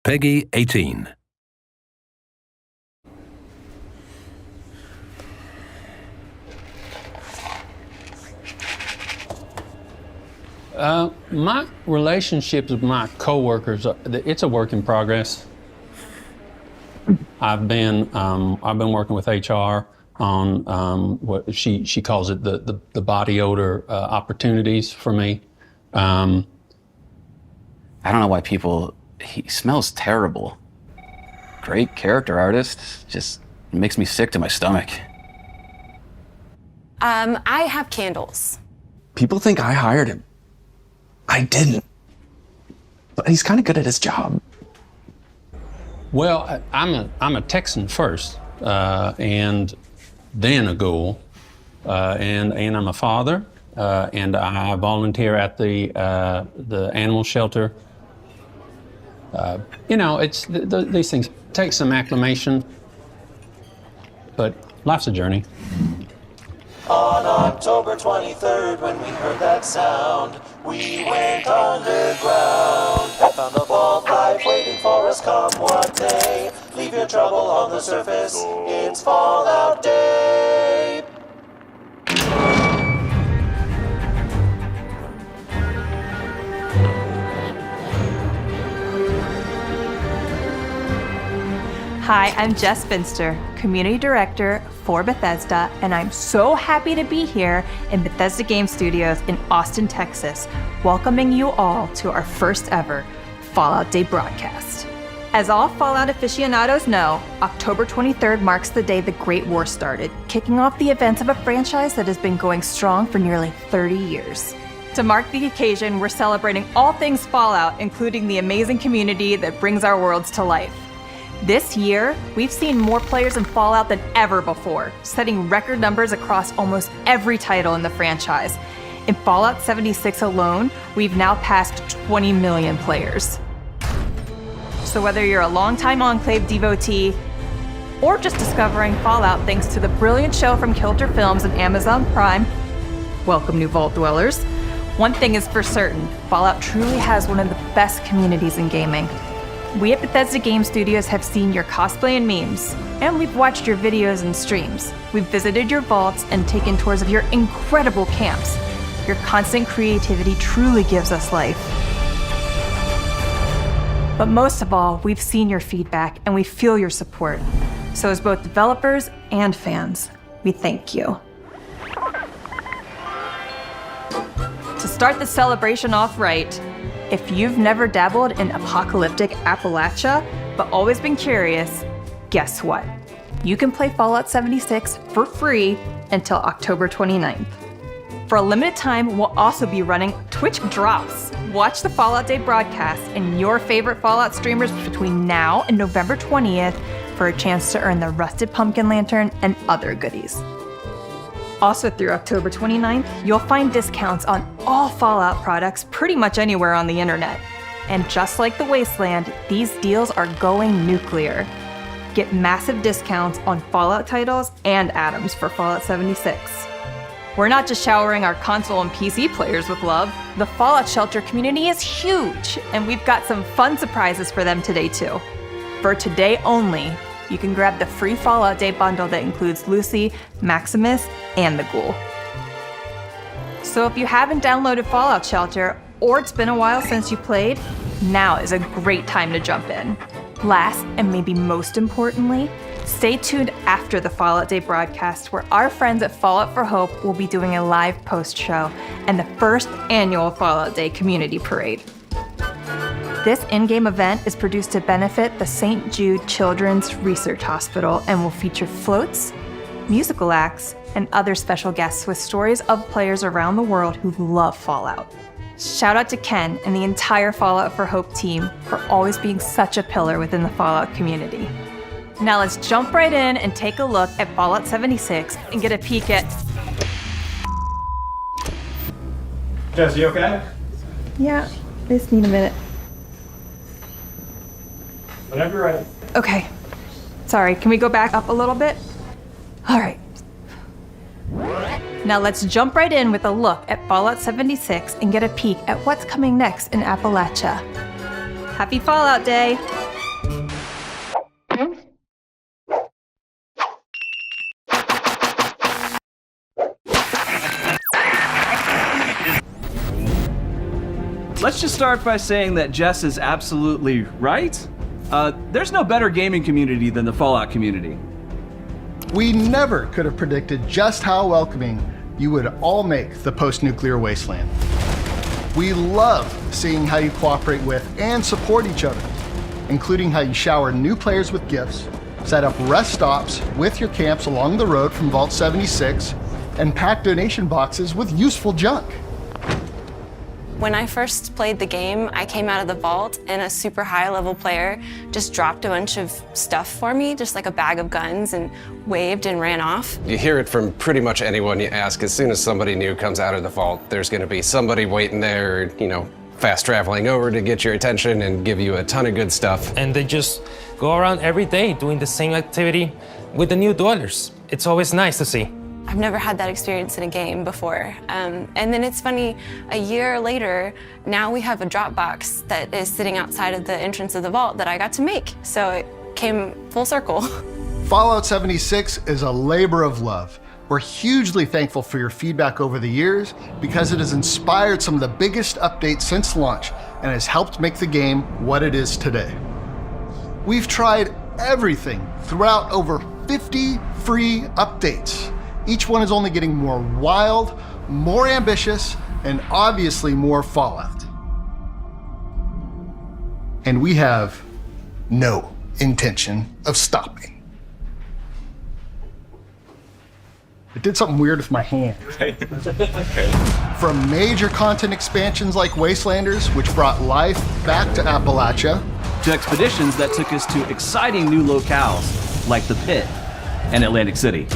Peggy 18. My relationships with my coworkers, it's a work in progress. I've been working with HR on what she calls it the body odor opportunities for me. I don't know why he smells terrible. Great character artist, just makes me sick to my stomach. I have candles. People think I hired him. I didn't. But he's kind of good at his job. Well, I'm a Texan first, and then a Ghoul, and I'm a father, and I volunteer at the animal shelter. You know, these things take some acclimation, but life's a journey. On October 23rd, when we heard that sound, we went underground and found a vault life waiting for us come what may. Leave your trouble on the surface, it's Fallout Day. Hi, I'm Jess Finster, Community Director for Bethesda, and I'm so happy to be here in Bethesda Game Studios in Austin, Texas, welcoming you all to our first ever Fallout Day broadcast. As all Fallout aficionados know, October 23rd marks the day the Great War started, kicking off the events of a franchise that has been going strong for nearly 30 years. To mark the occasion, we're celebrating all things Fallout, including the amazing community that brings our worlds to life. This year, we've seen more players in Fallout than ever before, setting record numbers across almost every title in the franchise. In Fallout 76 alone, we've now passed 20 million players. So whether you're a longtime Enclave devotee, or just discovering Fallout thanks to the brilliant show from Kilter Films and Amazon Prime, welcome new Vault Dwellers. One thing is for certain, Fallout truly has one of the best communities in gaming. We at Bethesda Game Studios have seen your cosplay and memes, and we've watched your videos and streams. We've visited your vaults and taken tours of your incredible camps. Your constant creativity truly gives us life. But most of all, we've seen your feedback and we feel your support. So as both developers and fans, we thank you. To start the celebration off right, if you've never dabbled in apocalyptic Appalachia, but always been curious, guess what? You can play Fallout 76 for free until October 29th. For a limited time, we'll also be running Twitch drops. Watch the Fallout Day broadcast and your favorite Fallout streamers between now and November 20th for a chance to earn the Rusted Pumpkin Lantern and other goodies. Also through October 29th, you'll find discounts on all Fallout products pretty much anywhere on the internet. And just like the Wasteland, these deals are going nuclear. Get massive discounts on Fallout titles and atoms for Fallout 76. We're not just showering our console and PC players with love. The Fallout Shelter community is huge, and we've got some fun surprises for them today too. For today only, you can grab the free Fallout Day bundle that includes Lucy, Maximus, and the Ghoul. So if you haven't downloaded Fallout Shelter, or it's been a while since you played, now is a great time to jump in. Last, and maybe most importantly, stay tuned after the Fallout Day broadcast, where our friends at Fallout for Hope will be doing a live post-show and the first annual Fallout Day community parade. This in-game event is produced to benefit the St. Jude Children's Research Hospital and will feature floats, musical acts, and other special guests with stories of players around the world who love Fallout. Shout out to Ken and the entire Fallout for Hope team for always being such a pillar within the Fallout community. Now let's jump right in and take a look at Fallout 76 and get a peek at... Jess, you okay? Yeah, I just need a minute. Whenever you're ready. Okay. Sorry, can we go back up a little bit? All right. Now let's jump right in with a look at Fallout 76 and get a peek at what's coming next in Appalachia. Happy Fallout Day! Let's just start by saying that Jess is absolutely right. There's no better gaming community than the Fallout community. We never could have predicted just how welcoming you would all make the post-nuclear wasteland. We love seeing how you cooperate with and support each other, including how you shower new players with gifts, set up rest stops with your camps along the road from Vault 76, and pack donation boxes with useful junk. When I first played the game, I came out of the vault and a super high level player just dropped a bunch of stuff for me, just like a bag of guns, and waved and ran off. You hear it from pretty much anyone you ask. As soon as somebody new comes out of the vault, there's gonna be somebody waiting there, fast traveling over to get your attention and give you a ton of good stuff. And they just go around every day doing the same activity with the new dwellers. It's always nice to see. I've never had that experience in a game before. And then it's funny, a year later, now we have a drop box that is sitting outside of the entrance of the vault that I got to make. So it came full circle. Fallout 76 is a labor of love. We're hugely thankful for your feedback over the years because it has inspired some of the biggest updates since launch and has helped make the game what it is today. We've tried everything throughout over 50 free updates. Each one is only getting more wild, more ambitious, and obviously more Fallout. And we have no intention of stopping. I did something weird with my hand. From major content expansions like Wastelanders, which brought life back to Appalachia, To expeditions that took us to exciting new locales like the Pit and Atlantic City.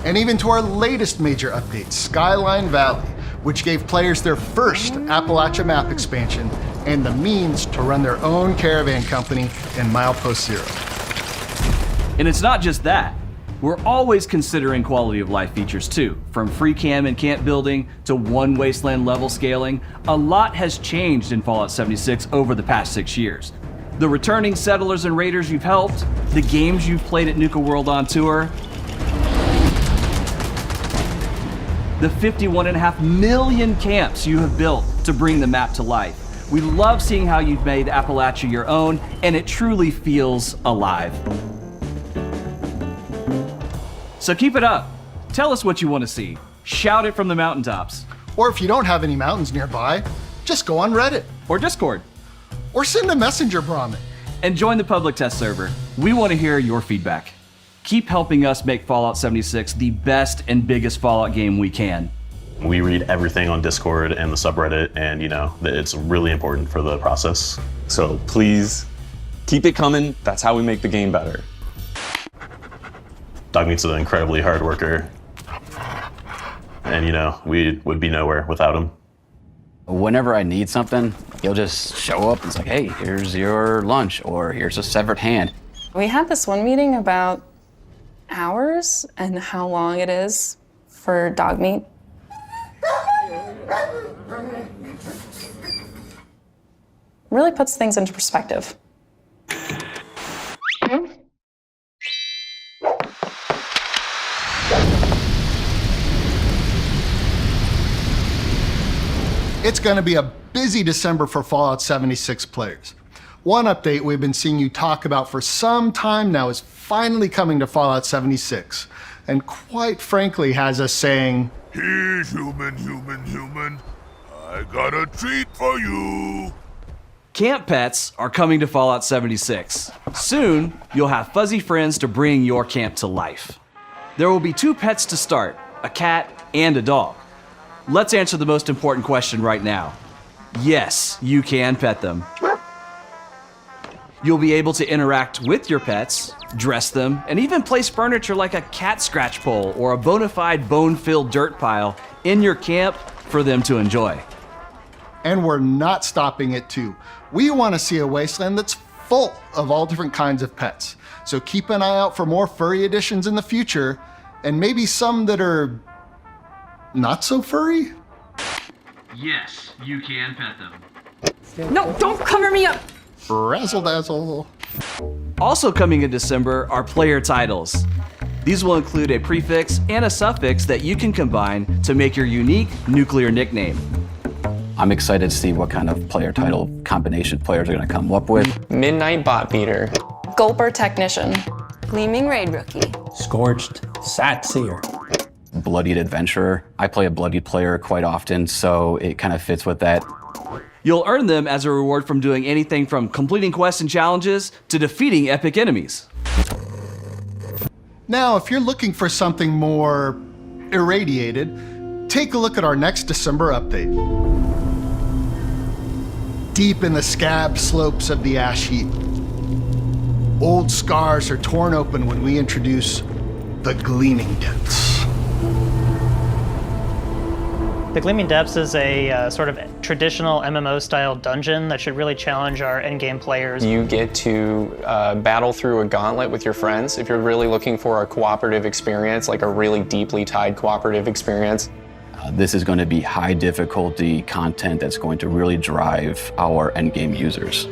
and even to our latest major update, Skyline Valley, which gave players their first Appalachia map expansion and the means to run their own caravan company in Milepost Zero. And it's not just that. We're always considering quality of life features too. From free cam and camp building to one wasteland level scaling, a lot has changed in Fallout 76 over the past 6 years. The returning settlers and raiders you've helped, the games you've played at Nuka World on tour, the 51.5 million camps you have built to bring the map to life. We love seeing how you've made Appalachia your own, and it truly feels alive. So keep it up. Tell us what you want to see. Shout it from the mountaintops. Or if you don't have any mountains nearby, just go on Reddit. Or Discord. Or send a messenger Brahmin. And join the public test server. We want to hear your feedback. Keep helping us make Fallout 76 the best and biggest Fallout game we can. We read everything on Discord and the subreddit, and it's really important for the process. So please keep it coming. That's how we make the game better. Dogmeat's an incredibly hard worker, and we would be nowhere without him. Whenever I need something, he'll just show up and it's like, hey, here's your lunch, or here's a severed hand. We had this one meeting about hours and how long it is for dog meat. Really puts things into perspective. It's going to be a busy December for Fallout 76 players. One update we've been seeing you talk about for some time now is finally coming to Fallout 76, and quite frankly has us saying, "Here, human, I got a treat for you." Camp pets are coming to Fallout 76. Soon, you'll have fuzzy friends to bring your camp to life. There will be 2 pets to start, a cat and a dog. Let's answer the most important question right now. Yes, you can pet them. You'll be able to interact with your pets, dress them, and even place furniture like a cat scratch pole or a bona fide bone-filled dirt pile in your camp for them to enjoy. And we're not stopping at 2. We want to see a wasteland that's full of all different kinds of pets. So keep an eye out for more furry additions in the future, and maybe some that are not so furry? Yes, you can pet them. No, don't cover me up! Razzle dazzle. Also coming in December are player titles. These will include a prefix and a suffix that you can combine to make your unique nuclear nickname. I'm excited to see what kind of player title combination players are going to come up with. Midnight Bot Beater. Gulper Technician. Gleaming Raid Rookie. Scorched Sat Seer. Bloodied Adventurer. I play a bloodied player quite often, so it kind of fits with that. You'll earn them as a reward from doing anything from completing quests and challenges to defeating epic enemies. Now, if you're looking for something more irradiated, take a look at our next December update. Deep in the scabbed slopes of the ash heap, old scars are torn open when we introduce the Gleaming Depths. The Gleaming Depths is a sort of traditional MMO-style dungeon that should really challenge our endgame players. You get to battle through a gauntlet with your friends. If you're really looking for a cooperative experience, like a really deeply tied cooperative experience. This is going to be high difficulty content that's going to really drive our endgame users.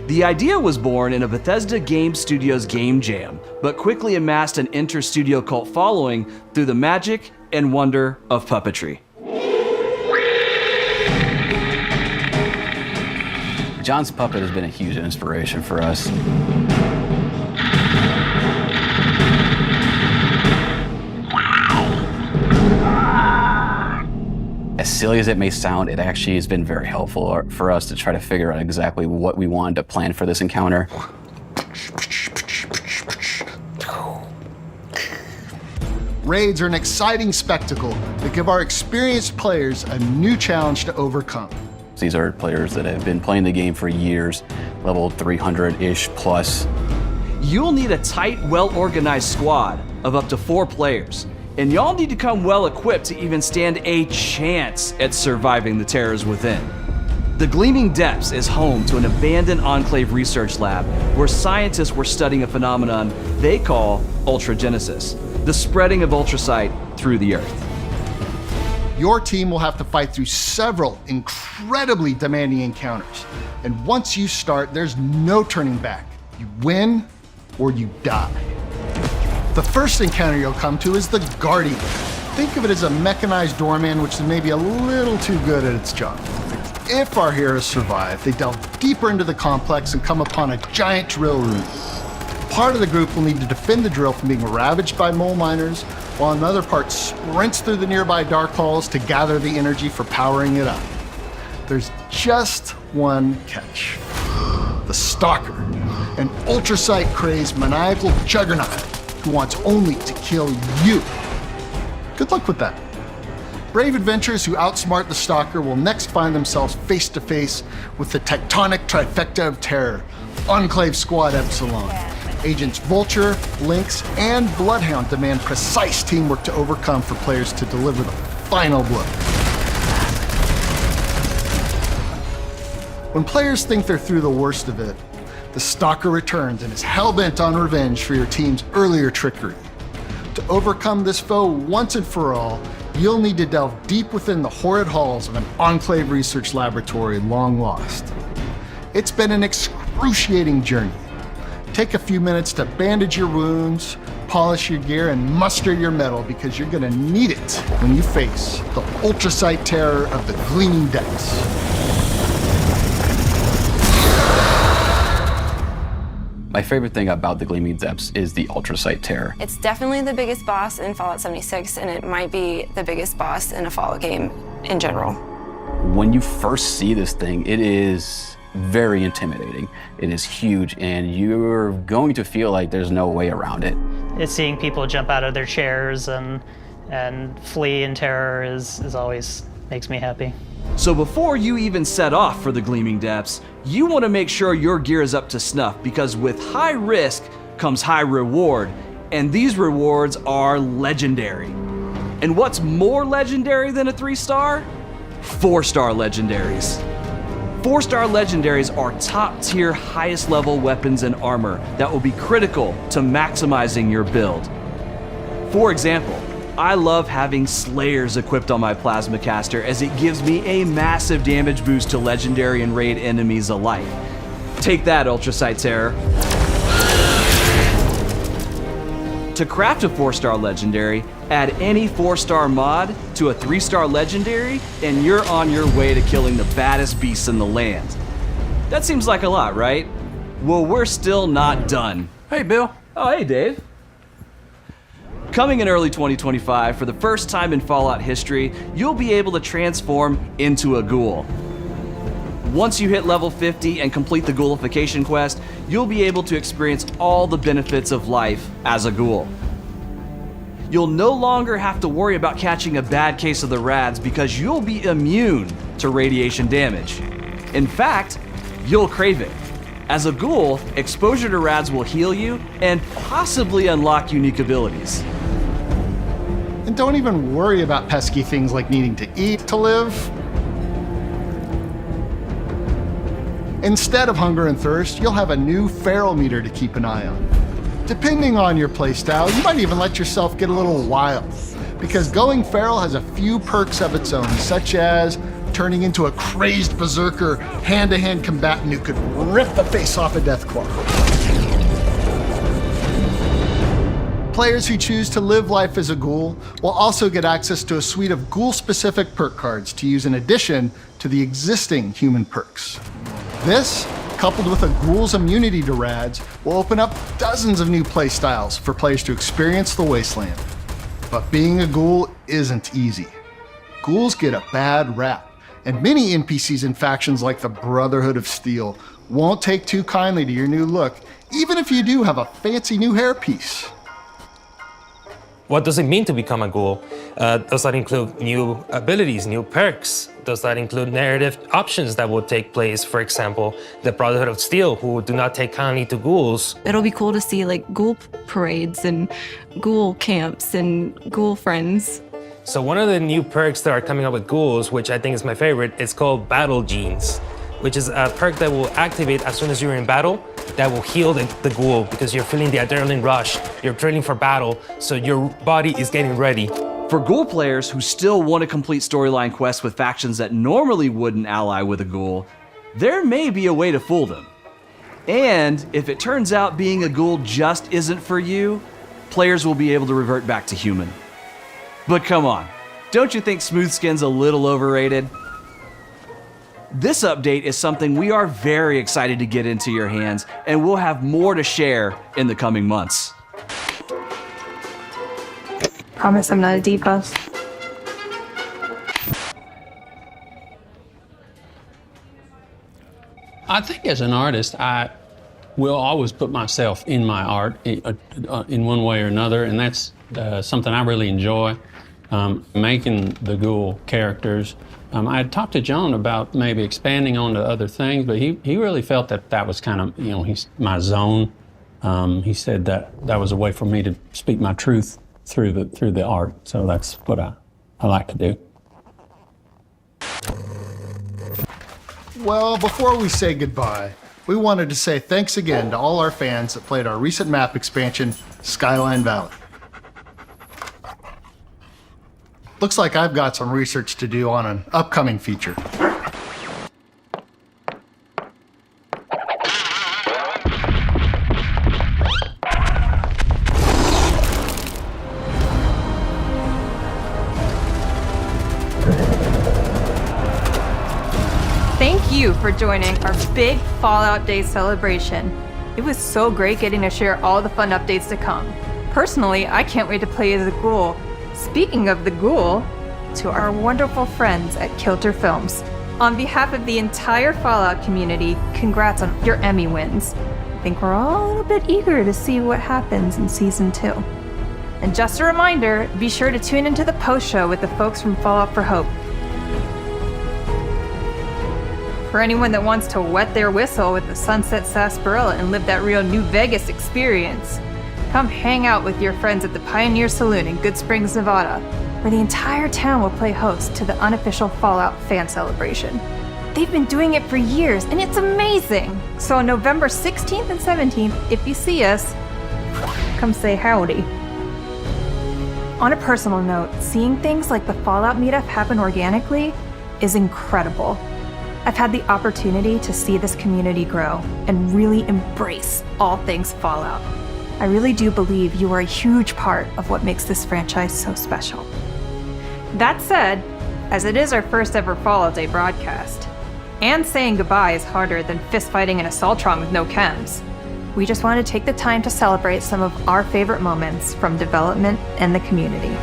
The idea was born in a Bethesda Game Studios game jam, but quickly amassed an inter-studio cult following through the magic and wonder of puppetry. John's puppet has been a huge inspiration for us. As silly as it may sound, it actually has been very helpful for us to try to figure out exactly what we wanted to plan for this encounter. Raids are an exciting spectacle that give our experienced players a new challenge to overcome. These are players that have been playing the game for years, level 300-ish plus. You'll need a tight, well-organized squad of up to 4 players, and y'all need to come well-equipped to even stand a chance at surviving the terrors within. The Gleaming Depths is home to an abandoned Enclave research lab where scientists were studying a phenomenon they call ultragenesis, the spreading of ultrasight through the Earth. Your team will have to fight through several incredibly demanding encounters. And once you start, there's no turning back. You win or you die. The first encounter you'll come to is the Guardian. Think of it as a mechanized doorman, which is maybe a little too good at its job. If our heroes survive, they delve deeper into the complex and come upon a giant drill room. Part of the group will need to defend the drill from being ravaged by mole miners, while another part sprints through the nearby dark halls to gather the energy for powering it up. There's just one catch. The Stalker, an ultrasight-crazed maniacal juggernaut who wants only to kill you. Good luck with that. Brave adventurers who outsmart the Stalker will next find themselves face to face with the tectonic trifecta of terror, Enclave Squad Epsilon. Agents Vulture, Lynx, and Bloodhound demand precise teamwork to overcome for players to deliver the final blow. When players think they're through the worst of it, the Stalker returns and is hell-bent on revenge for your team's earlier trickery. To overcome this foe once and for all, you'll need to delve deep within the horrid halls of an Enclave research laboratory long lost. It's been an excruciating journey. Take a few minutes to bandage your wounds, polish your gear, and muster your mettle because you're gonna need it when you face the ultrasight terror of the Gleaming Depths. My favorite thing about the Gleaming Depths is the ultrasight terror. It's definitely the biggest boss in Fallout 76, and it might be the biggest boss in a Fallout game in general. When you first see this thing, it is very intimidating. It is huge, and you're going to feel like there's no way around it. It's seeing people jump out of their chairs and flee in terror is always makes me happy. So before you even set off for the Gleaming Depths, you want to make sure your gear is up to snuff, because with high risk comes high reward, and these rewards are legendary. And what's more legendary than a 3-star? 4-star legendaries. 4-star legendaries are top-tier, highest-level weapons and armor that will be critical to maximizing your build. For example, I love having Slayers equipped on my plasma caster as it gives me a massive damage boost to legendary and raid enemies alike. Take that, ultrasight terror. To craft a 4-star legendary, add any 4-star mod to a 3-star legendary, and you're on your way to killing the baddest beasts in the land. That seems like a lot, right? Well, we're still not done. Hey, Bill. Oh, hey, Dave. Coming in early 2025, for the first time in Fallout history, you'll be able to transform into a ghoul. Once you hit level 50 and complete the ghoulification quest, you'll be able to experience all the benefits of life as a ghoul. You'll no longer have to worry about catching a bad case of the rads because you'll be immune to radiation damage. In fact, you'll crave it. As a ghoul, exposure to rads will heal you and possibly unlock unique abilities. And don't even worry about pesky things like needing to eat to live. Instead of hunger and thirst, you'll have a new feral meter to keep an eye on. Depending on your playstyle, you might even let yourself get a little wild, because going feral has a few perks of its own, such as turning into a crazed berserker, hand-to-hand combatant who could rip the face off a Deathclaw. Players who choose to live life as a ghoul will also get access to a suite of ghoul-specific perk cards to use in addition to the existing human perks. This, coupled with a ghoul's immunity to rads, will open up dozens of new playstyles for players to experience the wasteland. But being a ghoul isn't easy. Ghouls get a bad rap, and many NPCs and factions like the Brotherhood of Steel won't take too kindly to your new look, even if you do have a fancy new hairpiece. What does it mean to become a ghoul? Does that include new abilities, new perks? Does that include narrative options that will take place? For example, the Brotherhood of Steel, who do not take kindly to ghouls. It'll be cool to see like ghoul parades and ghoul camps and ghoul friends. So one of the new perks that are coming up with ghouls, which I think is my favorite, is called Battle Genes, which is a perk that will activate as soon as you're in battle, that will heal the ghoul because you're feeling the adrenaline rush, you're training for battle, so your body is getting ready. For ghoul players who still want to complete storyline quests with factions that normally wouldn't ally with a ghoul, there may be a way to fool them. And if it turns out being a ghoul just isn't for you, players will be able to revert back to human. But come on, don't you think smooth skin's a little overrated? This update is something we are very excited to get into your hands, and we'll have more to share in the coming months. Promise I'm not a diva. I think as an artist, I will always put myself in my art in one way or another, and that's something I really enjoy, making the ghoul characters. I had talked to John about maybe expanding onto other things, but he really felt that was kind of, he's my zone. He said that was a way for me to speak my truth through the art, so that's what I like to do. Well, before we say goodbye, we wanted to say thanks again to all our fans that played our recent map expansion, Skyline Valley. Looks like I've got some research to do on an upcoming feature. Thank you for joining our big Fallout Day celebration. It was so great getting to share all the fun updates to come. Personally, I can't wait to play as a ghoul. Speaking of the ghoul, to our wonderful friends at Kilter Films. On behalf of the entire Fallout community, congrats on your Emmy wins. I think we're all a little bit eager to see what happens in Season 2. And just a reminder, be sure to tune into the post-show with the folks from Fallout for Hope. For anyone that wants to wet their whistle with the Sunset Sarsaparilla and live that real New Vegas experience, come hang out with your friends at the Pioneer Saloon in Good Springs, Nevada, where the entire town will play host to the unofficial Fallout fan celebration. They've been doing it for years, and it's amazing! So on November 16th and 17th, if you see us, come say howdy. On a personal note, seeing things like the Fallout meetup happen organically is incredible. I've had the opportunity to see this community grow and really embrace all things Fallout. I really do believe you are a huge part of what makes this franchise so special. That said, as it is our first ever Fallout Day broadcast, and saying goodbye is harder than fistfighting in a Assaultron with no chems, we just want to take the time to celebrate some of our favorite moments from development and the community.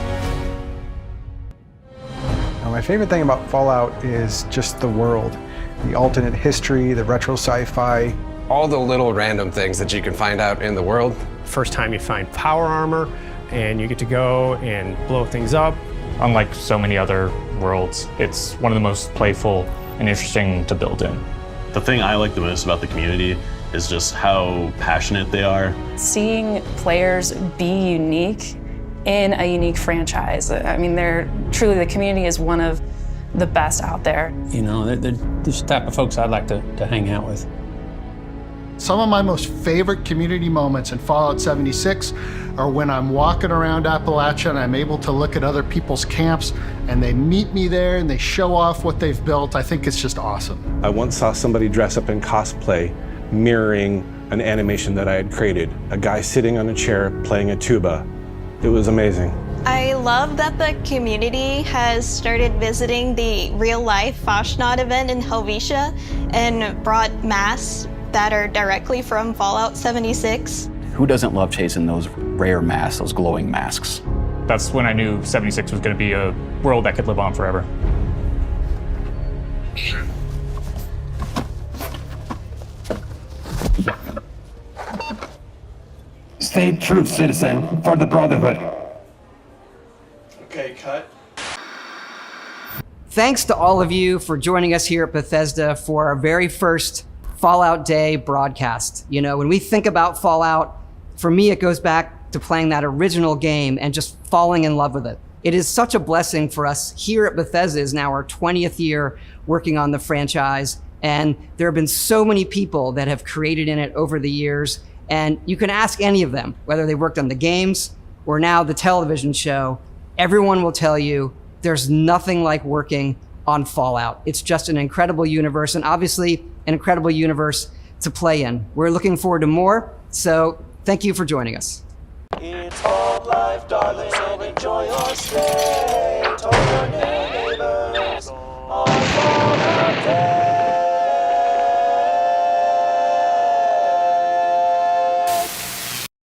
My favorite thing about Fallout is just the world, the alternate history, the retro sci-fi. All the little random things that you can find out in the world. First time you find power armor and you get to go and blow things up. Unlike so many other worlds, it's one of the most playful and interesting to build in. The thing I like the most about the community is just how passionate they are. Seeing players be unique in a unique franchise. I mean, truly, the community is one of the best out there. You know, they're the type of folks I'd like to hang out with. Some of my most favorite community moments in Fallout 76 are when I'm walking around Appalachia and I'm able to look at other people's camps and they meet me there and they show off what they've built. I think it's just awesome. I once saw somebody dress up in cosplay mirroring an animation that I had created. A guy sitting on a chair playing a tuba. It was amazing. I love that the community has started visiting the real-life Fasnacht event in Helvetia and brought masks that are directly from Fallout 76. Who doesn't love chasing those rare masks, those glowing masks? That's when I knew 76 was going to be a world that could live on forever. Stay true, citizen, for the Brotherhood. Okay, cut. Thanks to all of you for joining us here at Bethesda for our very first Fallout Day broadcast. You know, when we think about Fallout, for me, it goes back to playing that original game and just falling in love with it. It is such a blessing for us here at Bethesda. Is now our 20th year working on the franchise. And there have been so many people that have created in it over the years. And you can ask any of them, whether they worked on the games or now the television show, everyone will tell you there's nothing like working on Fallout. It's just an incredible universe, and obviously an incredible universe to play in. We're looking forward to more, so thank you for joining us. It's Vault Life, darling, and enjoy your stay.